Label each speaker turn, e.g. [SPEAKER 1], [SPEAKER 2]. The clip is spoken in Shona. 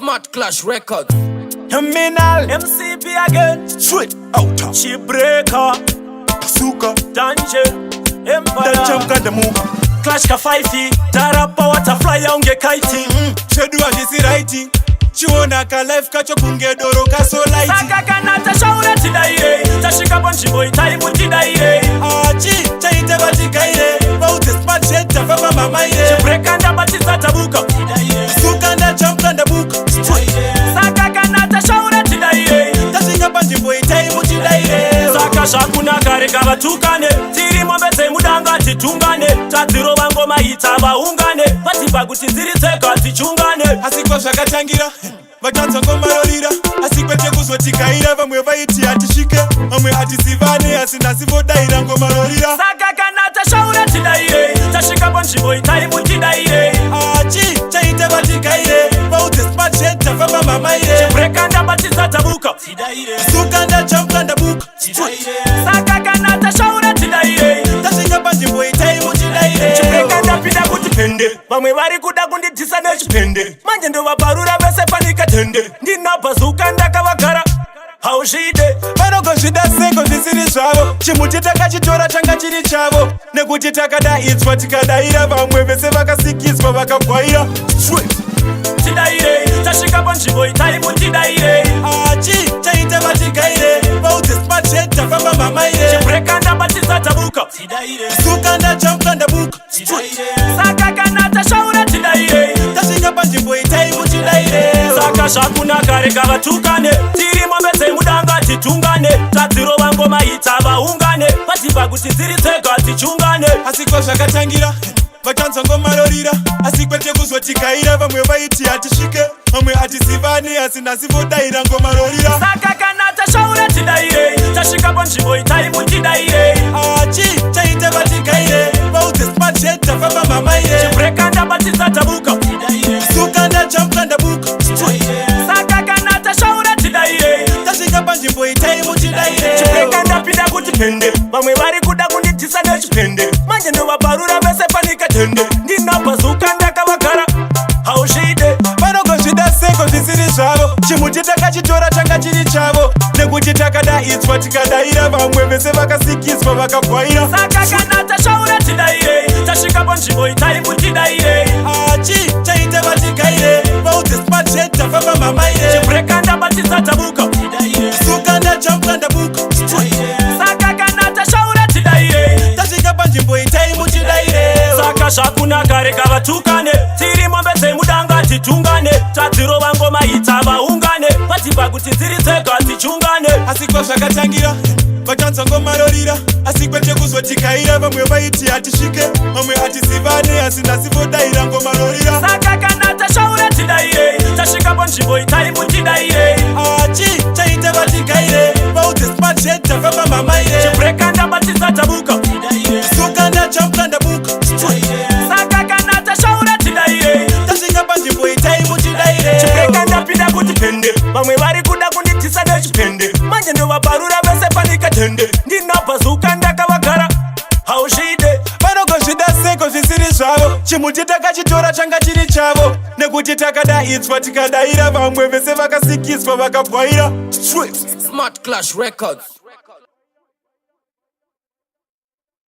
[SPEAKER 1] Smart Clash Records.
[SPEAKER 2] Terminal MCP again.
[SPEAKER 3] Straight out.
[SPEAKER 2] She breaker.
[SPEAKER 3] Suka.
[SPEAKER 2] Dungeon. Empire.
[SPEAKER 3] Ndachamka ndamuka.
[SPEAKER 2] Clash ka 5 tarapa watafly yaunge kite.
[SPEAKER 3] Shedu ajisi righty. Chiona ka life kacho kungedoro ka so light.
[SPEAKER 2] Saka kanata shaura tidaire. Tashika bonjimbo itaimu tidaire.
[SPEAKER 3] Achi chaite batikaire. Baute smart shit tafama mama ire.
[SPEAKER 2] She breaker ndabatiza tabuka.
[SPEAKER 3] Suka ndachamka ndamuka.
[SPEAKER 2] Saka kanata shaura tidaire.
[SPEAKER 3] Tashika bonjimbo itaimu tidaire.
[SPEAKER 2] Saka shakuna kare kavatukane. Tiri mombeze mudanga titungane. Tadziro vangoma itava ungane. Vatipa kuti dziri tsega tichungane.
[SPEAKER 3] Asikwa zvakatangira vatanzwa ngomarorira asikwete kuzotikaira vamwe vaiti hatishike vamwe hatizivane asi nhasi vodaira ngomarorira.
[SPEAKER 2] Saka kana tashaura tidaire tasvika panzvimbo itaimu tidaire
[SPEAKER 3] achi chaite vatikaire vaudze smart shed tafamba mamaire
[SPEAKER 2] chibreka ndabatidza tabuka
[SPEAKER 3] suka ndachamka ndabuka.
[SPEAKER 2] Saka kana tashaura tidaire
[SPEAKER 3] tasvika panzvimbo itaimu tidaire
[SPEAKER 2] chibreka ndapinda kuti pende vamwe vari kuda kundidhisa nechipende manje ndovaparura vese panika tende ndinabhazuka ndakavagara hauzvide
[SPEAKER 3] vanogozvida seko zvisiri zvavo chimuti takachitora changa chiri chavo nekuti takadaidzwa tikadaira vamwe vese vakasikiswa vakagwaira
[SPEAKER 2] tidaire tasvika panzvimbo itaimu tidaire
[SPEAKER 3] achi chaite vatikaire vaudze smart shed tafamba mamaire
[SPEAKER 2] chibreka ndabatidza tabuka
[SPEAKER 3] suka ndachamka ndabuka.
[SPEAKER 2] Saka kana tashaura tidaire
[SPEAKER 3] tasvika panzvimbo itaimu tidaire
[SPEAKER 2] saka zvakunaka rega vatukane tiri mombedze mudanga titungane tadziro vangoma itava ungane vatipa kuti dziri tsega tichungane
[SPEAKER 3] asikwa zvakatangira vatanzwa ngomarorira asi kwete kuzotikaira vamwe vaiti hatisvike vamwe hatizivane asi nhasi vodaira ngomarorira.
[SPEAKER 2] Saka kana tashaura tidaire tasvika panzvimbo itaimu tidaire
[SPEAKER 3] achi chaite vatikaire vaudze smart shed tafamba mamaire
[SPEAKER 2] chibreka ndabatidza tabuka
[SPEAKER 3] suka ndachamka ndabuka.
[SPEAKER 2] Saka kana tashaura tidaire
[SPEAKER 3] tasvika panzvimbo itaimu tidaire
[SPEAKER 2] chibreka ndapinda kuti pende vamwe vari kuda kundidhisa nechipende manje ndovaparura vese panika tende ndinabhazuka ndakavagara hauzvide
[SPEAKER 3] vanogozvida seko zvisiri zvavo chimuti takachitora changa chiri chavo nekuti takadaidzwa tikadaira vamwe vese vakasikiswa vakagwaira.
[SPEAKER 2] Saka kana tashaura tidaire tasvika panzvimbo itaimu tidaire
[SPEAKER 3] achi chaite vatikaire vaudze smart shed tafamba mamaire
[SPEAKER 2] chibreka ndabatidza tabuka
[SPEAKER 3] suka ndachamka ndabuka.
[SPEAKER 2] Saka kana tashaura tidaire
[SPEAKER 3] tasvika panzvimbo itaimu tidaire
[SPEAKER 2] saka zvakunaka rega vatukane tiri mombedze mudanga titungane tadziro vangoma itava ungane vatipa kuti dziri tsega tichungane
[SPEAKER 3] asikwa zvakatangira vatanzwa ngomarorira asi kwete kuzotikaira vamwe vaiti hatisvike vamwe hatizivane asi nhasi vodaira ngomarorira.
[SPEAKER 2] Saka kana tashaura tidaire tasvika panzvimbo itaimu tidaire
[SPEAKER 3] achi chaite vatikaire vaudze smart shed tafamba mamaire
[SPEAKER 2] chibreka ndabatidza tabuka
[SPEAKER 3] suka ndachamka ndabuka.
[SPEAKER 2] Saka kana tashaura tidaire
[SPEAKER 3] tasvika panzvimbo itaimu tidaire
[SPEAKER 2] chibreka ndapinda kuti pende vamwe vari kuda kundidhisa nechipende manje ndovaparura vese panika tende ndinabhazuka ndakavagara hauzvide
[SPEAKER 3] vanogozvida seko zvisiri zvavo chimuti takachitora changa chiri chavo nekuti takadaidzwa tikadaira vamwe vese vakasikiswa vakagwaira.
[SPEAKER 1] Smart Clash Records.